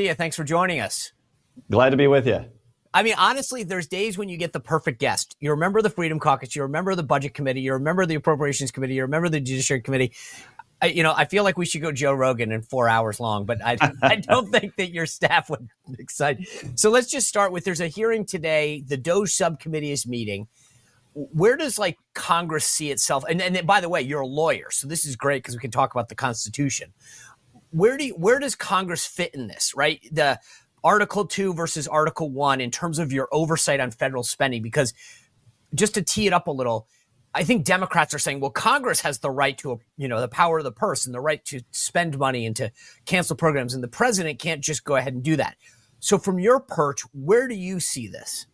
Yeah, thanks for joining us. Glad to be with you. I mean, honestly, there's days when you get the perfect guest. You remember the Freedom Caucus, you remember the Budget Committee, you remember the Appropriations Committee, you remember the Judiciary Committee. I feel like we should go Joe Rogan in 4 hours long, but I don't think that your staff would excite. So let's just start with, there's a hearing today. The DOJ subcommittee is meeting. Where does Congress see itself? And by the way, you're a lawyer, so this is great because we can talk about the Constitution. Where does Congress fit in this, right? The Article 2 versus Article 1 in terms of your oversight on federal spending, because just to tee it up a little, I think Democrats are saying, well, Congress has the right to, the power of the purse and the right to spend money and to cancel programs, and the president can't just go ahead and do that. So from your perch, where do you see this?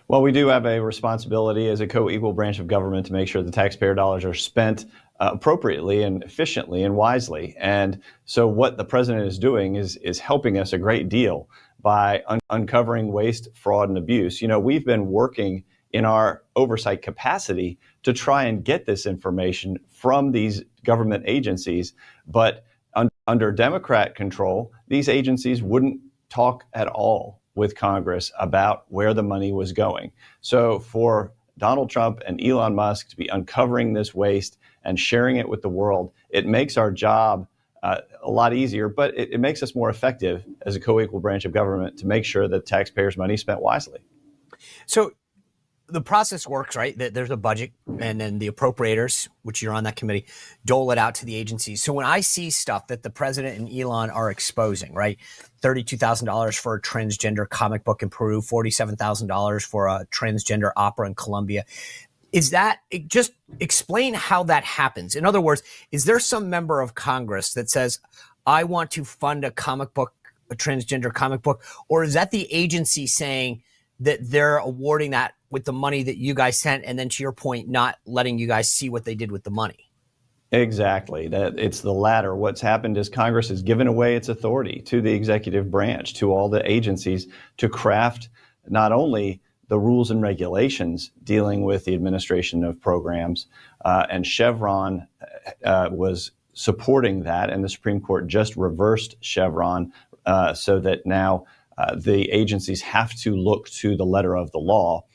Well, we do have a responsibility as a co-equal branch of government to make sure the taxpayer dollars are spent appropriately and efficiently and wisely. And so what the president is doing is helping us a great deal by uncovering waste, fraud, and abuse. We've been working in our oversight capacity to try and get this information from these government agencies. But under Democrat control, these agencies wouldn't talk at all with Congress about where the money was going. So for Donald Trump and Elon Musk to be uncovering this waste and sharing it with the world, it makes our job a lot easier, but it makes us more effective as a co-equal branch of government to make sure that taxpayers' money is spent wisely. So the process works, right? There's a budget, and then the appropriators, which you're on that committee, dole it out to the agencies. So when I see stuff that the president and Elon are exposing, right? $32,000 for a transgender comic book in Peru, $47,000 for a transgender opera in Colombia. Just explain how that happens. In other words, is there some member of Congress that says, I want to fund a transgender comic book? Or is that the agency saying that they're awarding that with the money that you guys sent, and then to your point, not letting you guys see what they did with the money? Exactly. It's the latter. What's happened is Congress has given away its authority to the executive branch, to all the agencies, to craft not only the rules and regulations dealing with the administration of programs, and Chevron was supporting that, and the Supreme Court just reversed Chevron so that now the agencies have to look to the letter of the law,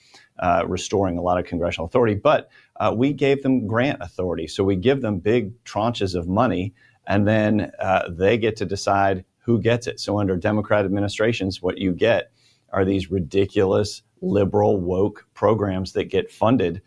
restoring a lot of congressional authority. But we gave them grant authority. So we give them big tranches of money, and then they get to decide who gets it. So under Democrat administrations, what you get are these ridiculous, liberal, woke programs that get funded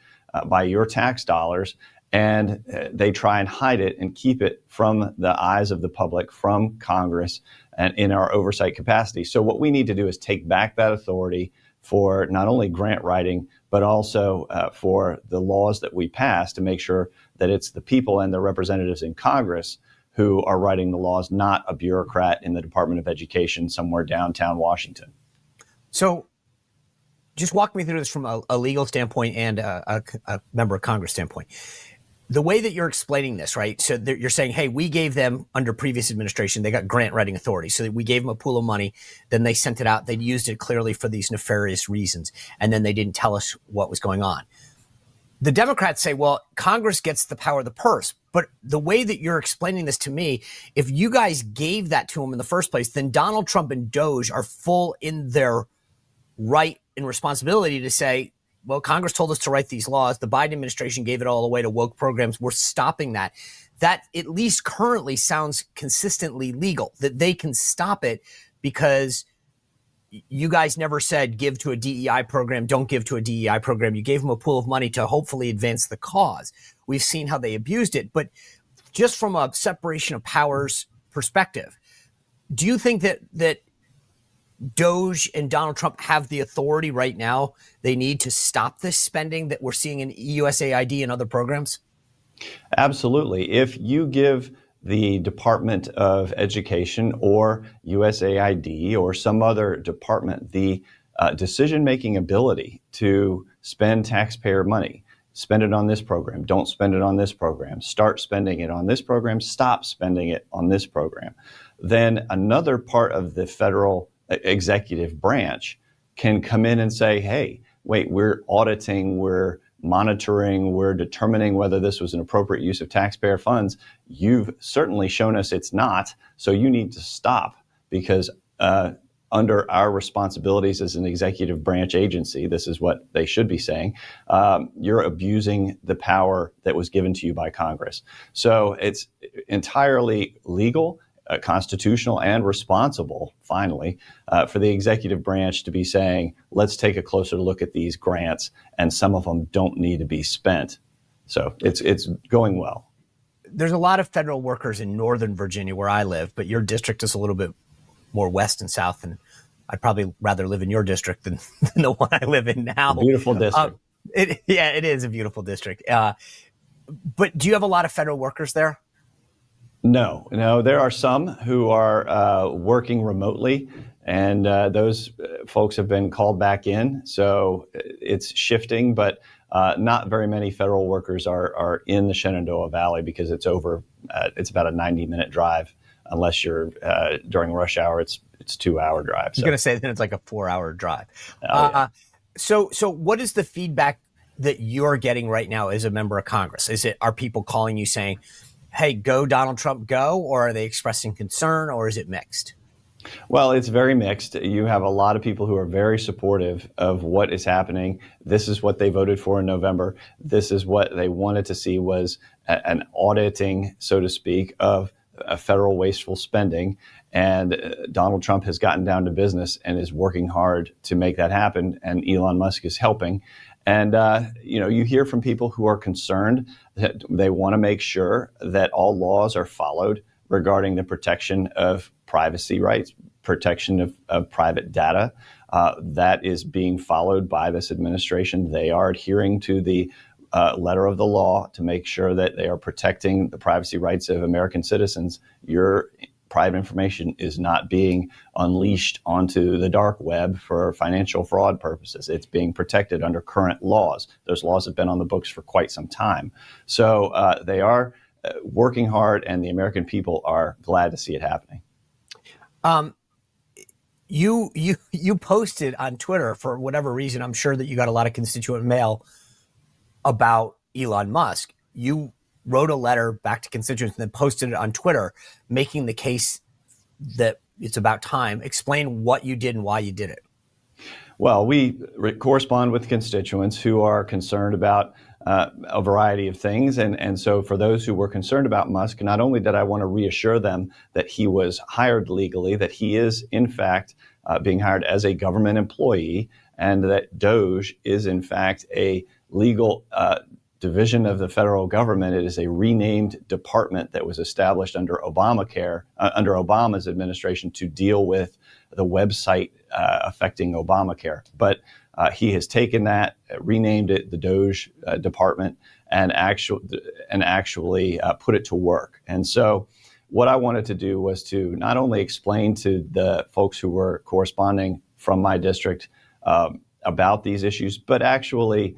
by your tax dollars, and they try and hide it and keep it from the eyes of the public, from Congress, and in our oversight capacity. So what we need to do is take back that authority for not only grant writing, but also for the laws that we pass, to make sure that it's the people and the representatives in Congress who are writing the laws, not a bureaucrat in the Department of Education somewhere downtown Washington. So just walk me through this from a legal standpoint and a member of Congress standpoint. The way that you're explaining this, right? So you're saying, hey, we gave them, under previous administration, they got grant writing authority. So we gave them a pool of money. Then they sent it out. They used it clearly for these nefarious reasons. And then they didn't tell us what was going on. The Democrats say, well, Congress gets the power of the purse. But the way that you're explaining this to me, if you guys gave that to them in the first place, then Donald Trump and DOJ are full in their right and responsibility to say, well, Congress told us to write these laws. The Biden administration gave it all away to woke programs. We're stopping that. That at least currently sounds consistently legal, that they can stop it because you guys never said give to a DEI program, don't give to a DEI program. You gave them a pool of money to hopefully advance the cause. We've seen how they abused it. But just from a separation of powers perspective, do you think that DOJ and Donald Trump have the authority right now they need to stop this spending that we're seeing in USAID and other programs? Absolutely. If you give the Department of Education or USAID or some other department the decision-making ability to spend taxpayer money, spend it on this program, don't spend it on this program, start spending it on this program, stop spending it on this program, then another part of the federal executive branch can come in and say, hey, wait, we're auditing, we're monitoring, we're determining whether this was an appropriate use of taxpayer funds. You've certainly shown us it's not, so you need to stop, because under our responsibilities as an executive branch agency, this is what they should be saying, you're abusing the power that was given to you by Congress. So it's entirely legal, constitutional, and responsible, finally, for the executive branch to be saying, let's take a closer look at these grants, and some of them don't need to be spent. So it's going well. There's a lot of federal workers in Northern Virginia where I live, but your district is a little bit more west and south, and I'd probably rather live in your district than the one I live in now. Beautiful district. It is a beautiful district. But do you have a lot of federal workers there? No, there are some who are working remotely, and those folks have been called back in. So it's shifting, but not very many federal workers are in the Shenandoah Valley because it's about a 90-minute drive. Unless you're during rush hour, it's 2-hour drive. I was going to say then it's like a 4-hour drive. Yeah. So what is the feedback that you're getting right now as a member of Congress? Are people calling you saying, hey, go Donald Trump, go, or are they expressing concern, or is it mixed? Well, it's very mixed. You have a lot of people who are very supportive of what is happening. This is what they voted for in November. This is what they wanted to see was an auditing, so to speak, of federal wasteful spending. And Donald Trump has gotten down to business and is working hard to make that happen. And Elon Musk is helping. And, you hear from people who are concerned that they want to make sure that all laws are followed regarding the protection of privacy rights, protection of private data. That is being followed by this administration. They are adhering to the letter of the law to make sure that they are protecting the privacy rights of American citizens. Your private information is not being unleashed onto the dark web for financial fraud purposes. It's being protected under current laws. Those laws have been on the books for quite some time. So they are working hard, and the American people are glad to see it happening. You posted on Twitter for whatever reason. I'm sure that you got a lot of constituent mail about Elon Musk. You wrote a letter back to constituents and then posted it on Twitter, making the case that it's about time. Explain what you did and why you did it. Well, we correspond with constituents who are concerned about a variety of things. And so for those who were concerned about Musk, not only did I want to reassure them that he was hired legally, that he is, in fact, being hired as a government employee, and that DOJ is, in fact, a legal division of the federal government. It is a renamed department that was established under Obamacare, under Obama's administration, to deal with the website affecting Obamacare. But he has taken that, renamed it the DOJ department, and actually put it to work. And so what I wanted to do was to not only explain to the folks who were corresponding from my district about these issues, but actually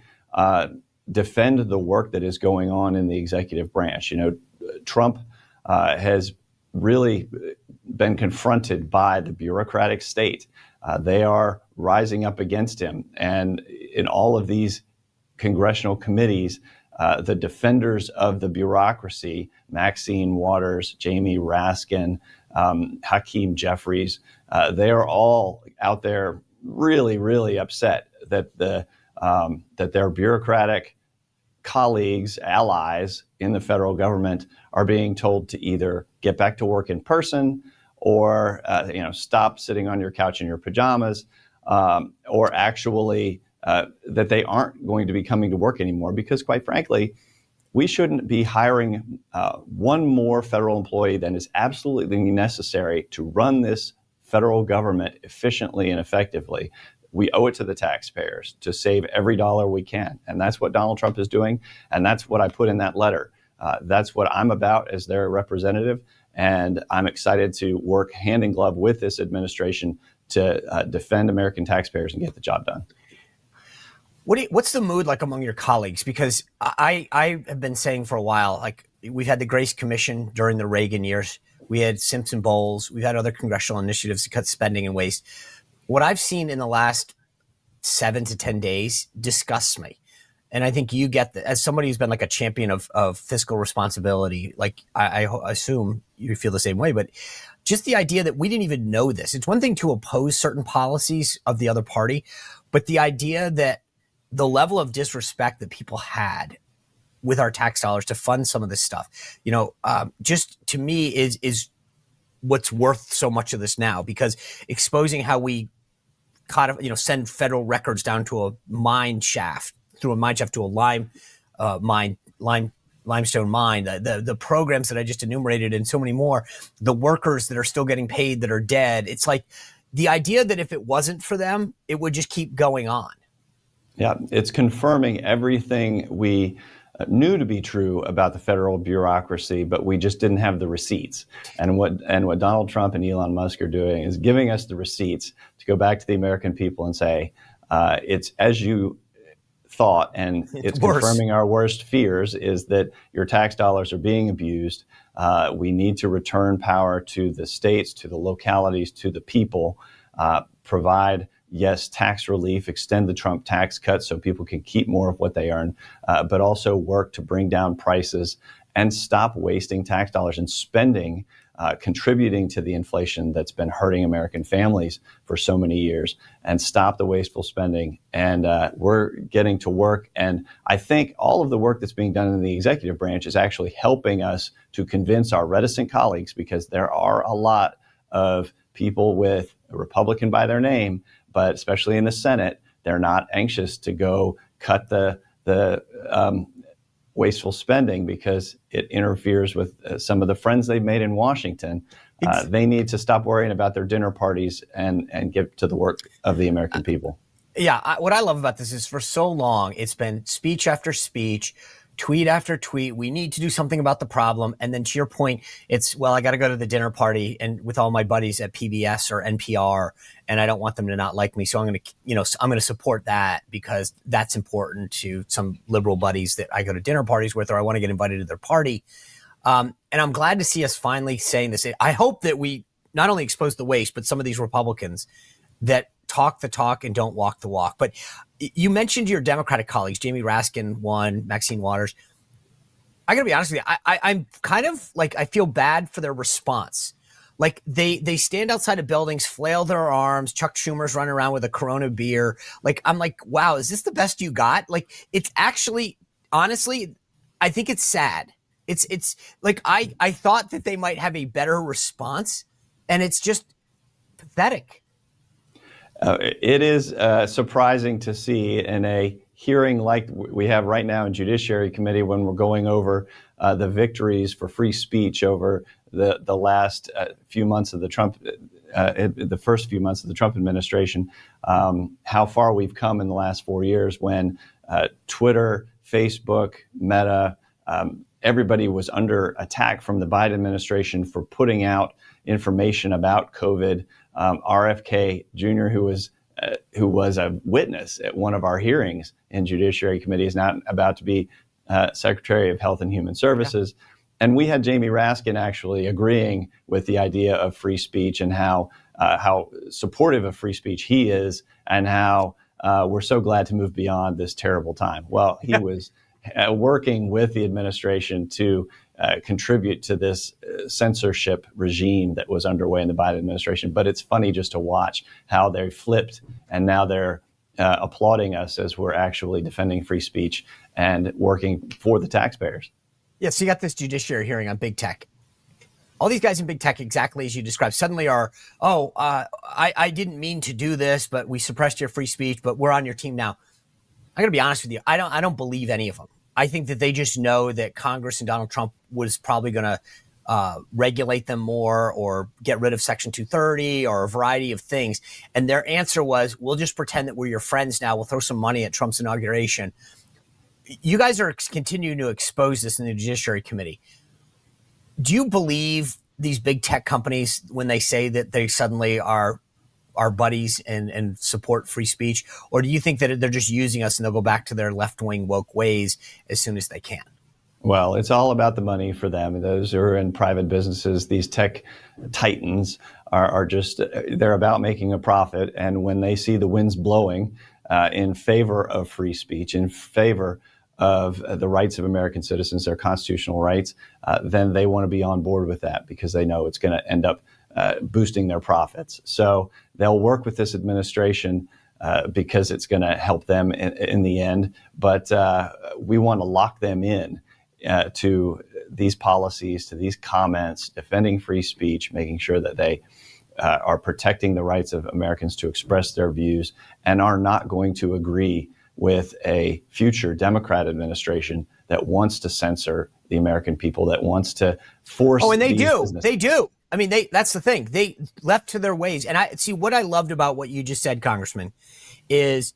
defend the work that is going on in the executive branch. Trump has really been confronted by the bureaucratic state. They are rising up against him. And in all of these congressional committees, the defenders of the bureaucracy, Maxine Waters, Jamie Raskin, Hakeem Jeffries, they are all out there really, really upset that that their bureaucratic colleagues, allies in the federal government are being told to either get back to work in person or stop sitting on your couch in your pajamas, or actually that they aren't going to be coming to work anymore, because quite frankly, we shouldn't be hiring one more federal employee than is absolutely necessary to run this federal government efficiently and effectively. We owe it to the taxpayers to save every dollar we can. And that's what Donald Trump is doing. And that's what I put in that letter. That's what I'm about as their representative. And I'm excited to work hand in glove with this administration to defend American taxpayers and get the job done. What's the mood like among your colleagues? Because I have been saying for a while, like, we've had the Grace Commission during the Reagan years. We had Simpson Bowles. We've had other congressional initiatives to cut spending and waste. What I've seen in the last 7 to 10 days disgusts me. And I think you get that as somebody who's been like a champion of fiscal responsibility. Like I assume you feel the same way, but just the idea that we didn't even know this. It's one thing to oppose certain policies of the other party, but the idea that the level of disrespect that people had with our tax dollars to fund some of this stuff, just to me is what's worth so much of this now, because exposing how we send federal records down to a mine shaft, through a mine shaft to a limestone mine, the programs that I just enumerated and so many more, the workers that are still getting paid that are dead. It's like the idea that if it wasn't for them, it would just keep going on. Yeah, it's confirming everything we knew to be true about the federal bureaucracy, but we just didn't have the receipts. And what Donald Trump and Elon Musk are doing is giving us the receipts to go back to the American people and say, it's as you thought, and it's confirming our worst fears, is that your tax dollars are being abused. We need to return power to the states, to the localities, to the people, provide tax relief, extend the Trump tax cuts so people can keep more of what they earn, but also work to bring down prices and stop wasting tax dollars and spending, contributing to the inflation that's been hurting American families for so many years, and stop the wasteful spending. And we're getting to work. And I think all of the work that's being done in the executive branch is actually helping us to convince our reticent colleagues, because there are a lot of people with a Republican by their name, but especially in the Senate, they're not anxious to go cut the wasteful spending because it interferes with some of the friends they've made in Washington. They need to stop worrying about their dinner parties and get to the work of the American people. What I love about this is for so long, it's been speech after speech, tweet after tweet. We need to do something about the problem. And then to your point, it's, well, I got to go to the dinner party and with all my buddies at PBS or NPR, and I don't want them to not like me. So I'm going to support that because that's important to some liberal buddies that I go to dinner parties with, or I want to get invited to their party. And I'm glad to see us finally saying this. I hope that we not only expose the waste, but some of these Republicans that talk the talk and don't walk the walk. But you mentioned your Democratic colleagues, Jamie Raskin, one, Maxine Waters. I got to be honest with you. I'm kind of like, I feel bad for their response. Like they stand outside of buildings, flail their arms. Chuck Schumer's running around with a Corona beer. Like, I'm like, wow, is this the best you got? Like, it's actually, honestly, I think it's sad. It's like, I thought that they might have a better response, and it's just pathetic. It is surprising to see in a hearing like we have right now in Judiciary Committee, when we're going over the victories for free speech over the last few months of the first few months of the Trump administration, how far we've come in the last 4 years, when Twitter, Facebook, Meta, everybody was under attack from the Biden administration for putting out information about COVID. RFK Jr., who was a witness at one of our hearings in Judiciary Committee, is now about to be Secretary of Health and Human Services. Yeah. And we had Jamie Raskin actually agreeing with the idea of free speech and how supportive of free speech he is, and how we're so glad to move beyond this terrible time. Well, he was working with the administration to contribute to this censorship regime that was underway in the Biden administration. But it's funny just to watch how they flipped, and now they're applauding us as we're actually defending free speech and working for the taxpayers. Yeah, so you got this judiciary hearing on big tech. All these guys in big tech, exactly as you described, suddenly are, I didn't mean to do this, but we suppressed your free speech, but we're on your team now. I got to be honest with you. I don't believe any of them. I think that they just know that Congress and Donald Trump was probably going to regulate them more, or get rid of Section 230, or a variety of things. And their answer was, we'll just pretend that we're your friends now. We'll throw some money at Trump's inauguration. You guys are continuing to expose this in the Judiciary Committee. Do you believe these big tech companies when they say that they suddenly are our buddies and support free speech? Or do you think that they're just using us and they'll go back to their left-wing woke ways as soon as they can? Well, it's all about the money for them. Those who are in private businesses, these tech titans are just, they're about making a profit. And when they see the winds blowing in favor of free speech, in favor of the rights of American citizens, their constitutional rights, then they want to be on board with that because they know it's going to end up boosting their profits. So they'll work with this administration because it's going to help them in the end. But we want to lock them in to these policies, to these comments, defending free speech, making sure that they are protecting the rights of Americans to express their views and are not going to agree with a future Democrat administration that wants to censor the American people, that wants to force. Oh, and they do. They do. I mean, that's the thing. They left to their ways. And I see what I loved about what you just said, Congressman, is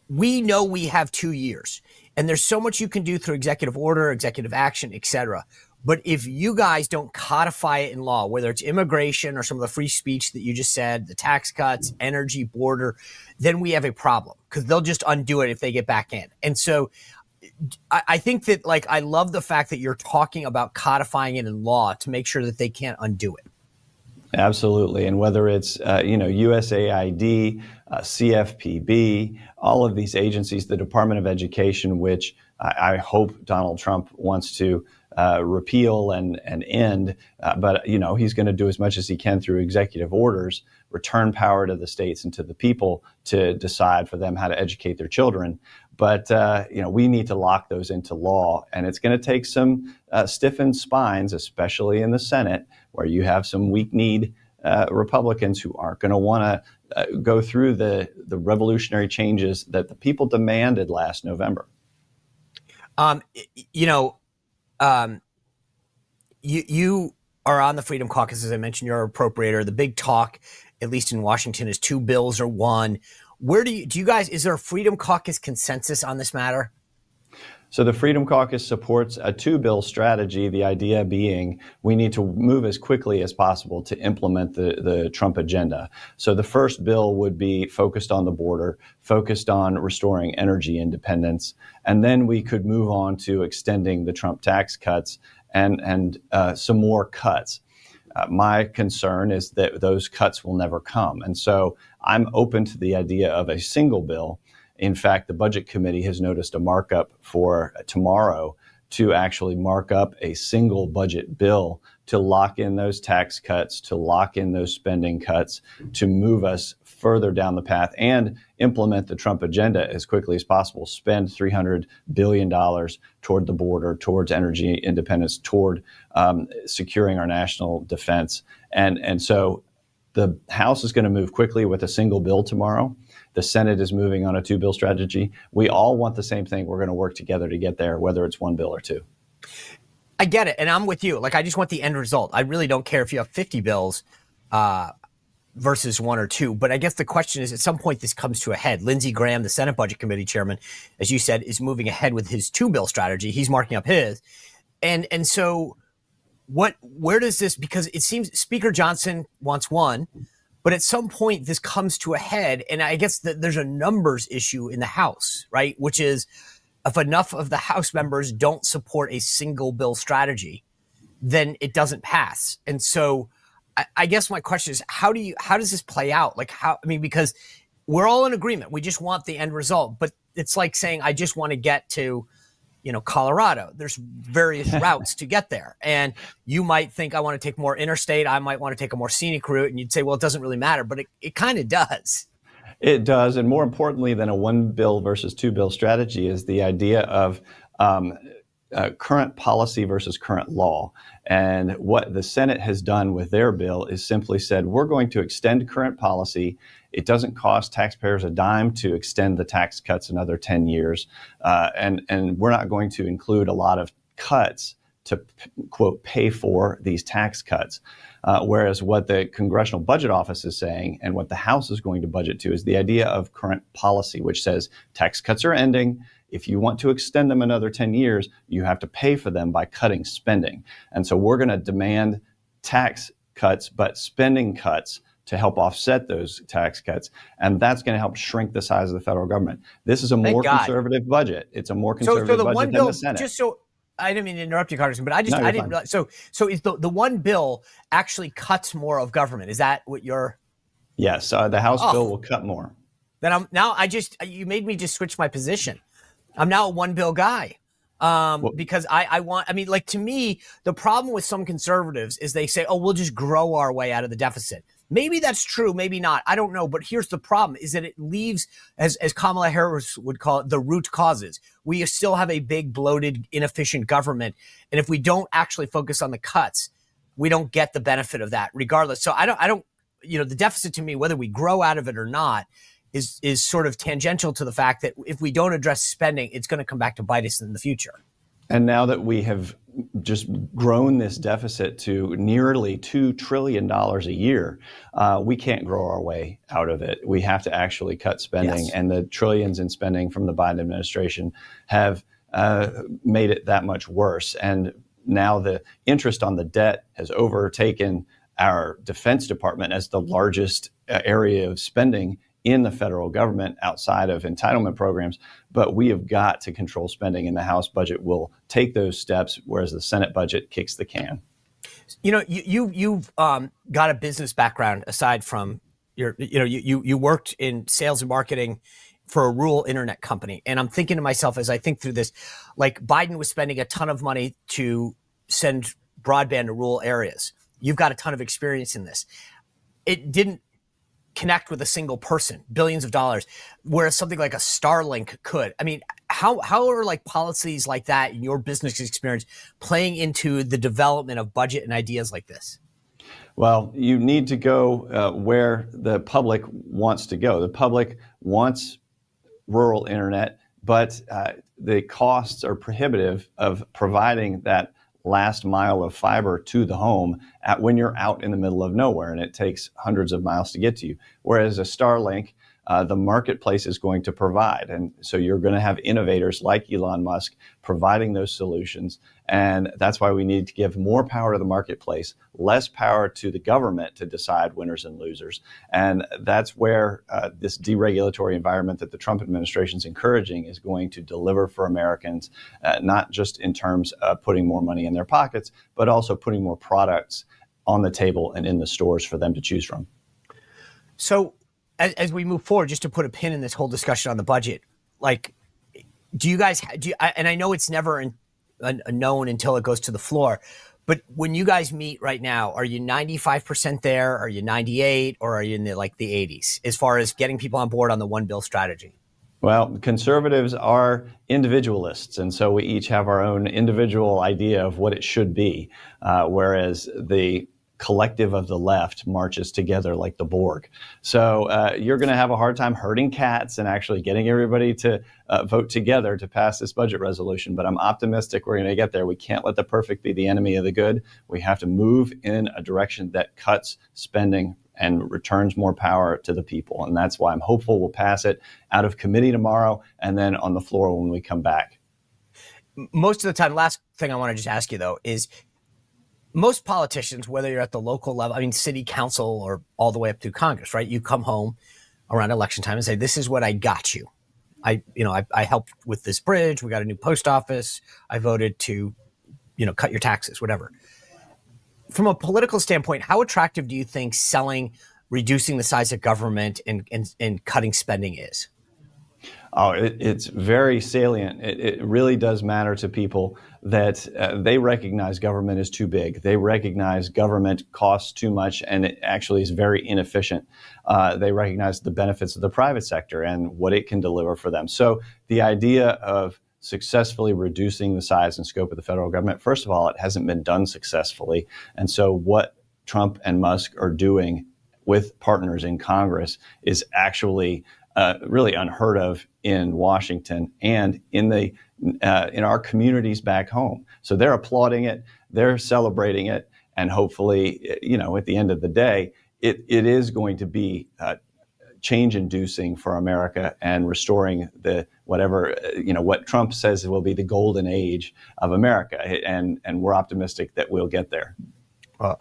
we know we have 2 years and there's so much you can do through executive order, executive action, et cetera. But if you guys don't codify it in law, whether it's immigration or some of the free speech that you just said, the tax cuts, energy, border, then we have a problem because they'll just undo it if they get back in. And so I think that, like, I love the fact that you're talking about codifying it in law to make sure that they can't undo it. Absolutely. And whether it's, USAID, CFPB, all of these agencies, the Department of Education, which I hope Donald Trump wants to repeal and end, but he's going to do as much as he can through executive orders, return power to the states and to the people to decide for them how to educate their children. But we need to lock those into law, and it's going to take some stiffened spines, especially in the Senate, where you have some weak-kneed Republicans who aren't going to want to go through the revolutionary changes that the people demanded last November. You are on the Freedom Caucus, as I mentioned. You're a appropriator. The big talk, at least in Washington, is 2 bills or 1. Where do you guys, is there a Freedom Caucus consensus on this matter? So the Freedom Caucus supports a 2-bill strategy, the idea being we need to move as quickly as possible to implement the Trump agenda. So the first bill would be focused on the border, focused on restoring energy independence, and then we could move on to extending the Trump tax cuts and some more cuts. My concern is that those cuts will never come. And so I'm open to the idea of a single bill. In fact, the Budget Committee has noticed a markup for tomorrow to actually mark up a single budget bill to lock in those tax cuts, to lock in those spending cuts, to move us further down the path and implement the Trump agenda as quickly as possible, spend $300 billion toward the border, towards energy independence, toward securing our national defense. And so the House is going to move quickly with a single bill tomorrow. The Senate is moving on a 2-bill strategy. We all want the same thing. We're going to work together to get there, whether it's 1 bill or 2. I get it. And I'm with you. Like, I just want the end result. I really don't care if you have 50 bills versus 1 or 2. But I guess the question is, at some point, this comes to a head. Lindsey Graham, the Senate Budget Committee chairman, as you said, is moving ahead with his 2-bill strategy. He's marking up his. And so where does this, because it seems Speaker Johnson wants 1, but at some point this comes to a head. And I guess that there's a numbers issue in the House, right? Which is, if enough of the House members don't support a single bill strategy, then it doesn't pass. And so I guess my question is, how does this play out? Like, because we're all in agreement. We just want the end result, but it's like saying, I just want to get to, Colorado. There's various routes to get there. And you might think, I want to take more interstate. I might want to take a more scenic route. And you'd say, well, it doesn't really matter, but it kind of does. It does. And more importantly than a 1 bill versus 2 bill strategy is the idea of current policy versus current law. And what the Senate has done with their bill is simply said, we're going to extend current policy. It doesn't cost taxpayers a dime to extend the tax cuts another 10 years. And we're not going to include a lot of cuts to, quote, pay for these tax cuts. Whereas what the Congressional Budget Office is saying and what the House is going to budget to is the idea of current policy, which says tax cuts are ending. If you want to extend them another 10 years, you have to pay for them by cutting spending. And so we're going to demand tax cuts, but spending cuts to help offset those tax cuts. And that's going to help shrink the size of the federal government. This is a more conservative budget. It's a more conservative budget than the Senate. Just so I didn't mean to interrupt you, Congressman, but I didn't realize. So is the 1 bill actually cuts more of government? Is that what you're? Yes, the House bill will cut more. Then you made me just switch my position. I'm now a one bill guy. Well, Because I want, I mean, like to me, the problem with some conservatives is they say, oh, we'll just grow our way out of the deficit. Maybe that's true, maybe not. I don't know. But here's the problem is that it leaves, as Kamala Harris would call it, the root causes. We still have a big, bloated, inefficient government. And if we don't actually focus on the cuts, we don't get the benefit of that regardless. So I don't, the deficit to me, whether we grow out of it or not, is sort of tangential to the fact that if we don't address spending, it's going to come back to bite us in the future. And now that we have just grown this deficit to nearly $2 trillion a year, we can't grow our way out of it. We have to actually cut spending. Yes. And the trillions in spending from the Biden administration have made it that much worse. And now the interest on the debt has overtaken our Defense Department as the largest area of spending in the federal government outside of entitlement programs. But we have got to control spending, and the House budget will take those steps, whereas the Senate budget kicks the can. You've got a business background aside from you worked in sales and marketing for a rural internet company. And I'm thinking to myself as I think through this, like Biden was spending a ton of money to send broadband to rural areas. You've got a ton of experience in this. It didn't connect with a single person, billions of dollars, whereas something like a Starlink could. I mean, how are like policies like that in your business experience playing into the development of budget and ideas like this? Well, you need to go where the public wants to go. The public wants rural internet, but the costs are prohibitive of providing that last mile of fiber to the home when you're out in the middle of nowhere, and it takes hundreds of miles to get to you. Whereas a Starlink, the marketplace is going to provide. And so you're going to have innovators like Elon Musk providing those solutions. And that's why we need to give more power to the marketplace, less power to the government to decide winners and losers. And that's where this deregulatory environment that the Trump administration is encouraging is going to deliver for Americans, not just in terms of putting more money in their pockets, but also putting more products on the table and in the stores for them to choose from. So as we move forward, just to put a pin in this whole discussion on the budget, like, do you guys, and I know it's never known until it goes to the floor, but when you guys meet right now, are you 95% there? Are you 98? Or are you in the 80s as far as getting people on board on the one bill strategy? Well, conservatives are individualists, and so we each have our own individual idea of what it should be, whereas the collective of the left marches together like the Borg. So you're going to have a hard time herding cats and actually getting everybody to vote together to pass this budget resolution. But I'm optimistic we're going to get there. We can't let the perfect be the enemy of the good. We have to move in a direction that cuts spending and returns more power to the people. And that's why I'm hopeful we'll pass it out of committee tomorrow and then on the floor when we come back. Most of the time, last thing I want to just ask you, though, is most politicians, whether you're at the local level, I mean, city council or all the way up through Congress, right? You come home around election time and say, this is what I got you. I helped with this bridge. We got a new post office. I voted to, cut your taxes, whatever. From a political standpoint, how attractive do you think reducing the size of government and cutting spending is? Oh, it's very salient. It really does matter to people that they recognize government is too big. They recognize government costs too much and it actually is very inefficient. They recognize the benefits of the private sector and what it can deliver for them. So the idea of successfully reducing the size and scope of the federal government, first of all, it hasn't been done successfully. And so what Trump and Musk are doing with partners in Congress is actually really unheard of in Washington and in our communities back home. So they're applauding it, they're celebrating it, and hopefully, at the end of the day, it is going to be change-inducing for America and restoring what Trump says will be the golden age of America, and we're optimistic that we'll get there. Well,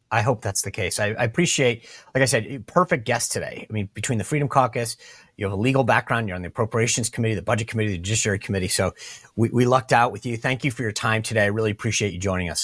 I hope that's the case. I appreciate, like I said, perfect guest today. I mean, between the Freedom Caucus, you have a legal background, you're on the Appropriations Committee, the Budget Committee, the Judiciary Committee. So we lucked out with you. Thank you for your time today. I really appreciate you joining us.